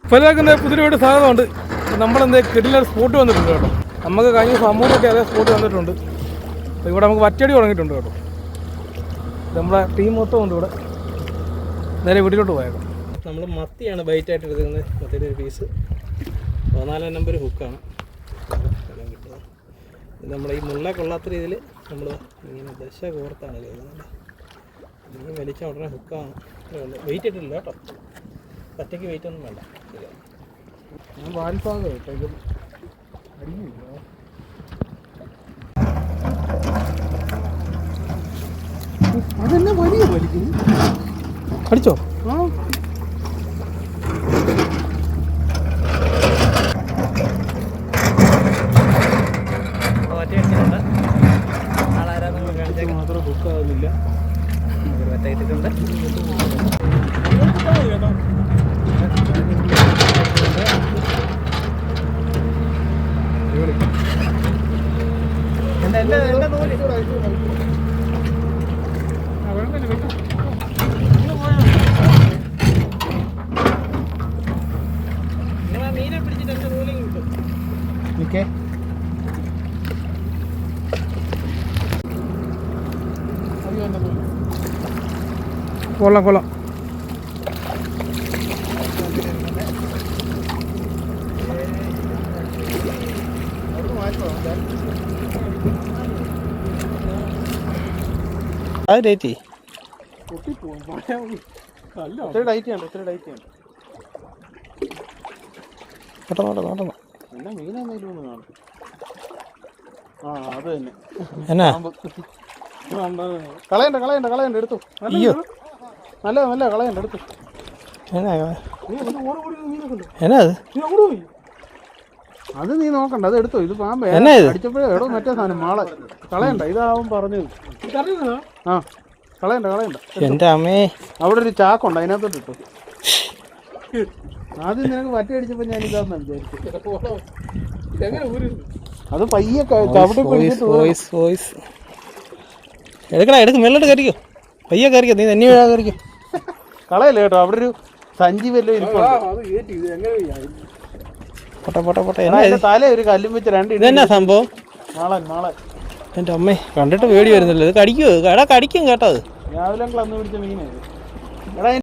ഇപ്പോഴേക്കുന്ന പുതിയൊരു സാധനമുണ്ട്. നമ്മളെന്താ കിടില സ്പോട്ട് വന്നിട്ടുണ്ട് കേട്ടോ. നമുക്ക് കഴിഞ്ഞ സമൂഹമൊക്കെ അതേ സ്പോട്ട് വന്നിട്ടുണ്ട്. ഇവിടെ നമുക്ക് വറ്റടി തുടങ്ങിയിട്ടുണ്ട് കേട്ടോ. നമ്മളെ ടീം മൊത്തം ഉണ്ട് ഇവിടെ. നേരെ വീട്ടിലോട്ട് പോയേക്കാം. നമ്മൾ മത്തിയാണ് ബൈറ്റായിട്ട് എടുക്കുന്നത്. മത്തിയുടെ ഒരു പീസ് 14 നമ്പർ ഹുക്കാണ്. നമ്മുടെ ഈ മുള്ള കൊള്ളാത്ത രീതിയിൽ നമ്മൾ ഇങ്ങനെ ദശ കോർത്താണ് കഴിയുന്നത്. ഇനി വലിച്ച ഉടനെ ഹുക്കാണ്. വെയിറ്റ് ഇട്ടില്ല കേട്ടോ. പറ്റയ്ക്ക് വെയിറ്റ് ഒന്നും വേണ്ട. ഞാൻ വാൽഭാഗം കേട്ടോ. ഇത് അടിയില്ല. അതെന്നെ വലിയ വലിക്കും. അടിച്ചോ? ആ മാത്രം ബുക്കാകുന്നില്ല. പറ്റായിട്ടുണ്ട്. മീനെ പിടിച്ചിട്ട് എന്റെ റൂലിംഗ് കിട്ടും. കൊള്ളാം കൊള്ളാം. അത് ഡേറ്റ് എന്നാ കളയണ്ട എടുത്തു. അയ്യോ നല്ല നല്ല കളയണ്ട എടുത്തു. എന്നാ അത് നീ നോക്കണ്ട, അത് എടുത്തോ. ഇത് പാമ്പ അടിച്ചപ്പോഴേ എടോ മറ്റേ സാധനം മാളെ കളയണ്ട. ഇതാവും പറഞ്ഞത്. ആ കളയണ്ട. എന്റെ അമ്മേ അവിടെ ഒരു ചാക്കുണ്ട്, അതിനകത്തോട്ട് ഇട്ടു. ആദ്യം നിനക്ക് പറ്റി അടിച്ചപ്പോ ഞാൻ ഇതാന്ന് വിചാരിച്ചു. അത് പയ്യെ എടുക്ക് മെല്ലോട്ട് കയറിക്കോ. പയ്യെ കയറിക്കോ. നീ തന്നെ കയറിക്കോ. കളയല്ലേ കേട്ടോ. അവിടെ ഒരു സഞ്ചി വല്ലോ പോട്ടെ. തല ഒരു കല്ലും വെച്ച് രണ്ട്. ഇതെന്നാ സംഭവം? നാളെ എന്റെ അമ്മേ കണ്ടിട്ട് പേടി വരുന്നില്ല. ഇത് കടിക്കുമോ? കടിക്കും കേട്ടോ. അത് രാവിലെ അന്ന് പിടിച്ച മീനാണ്.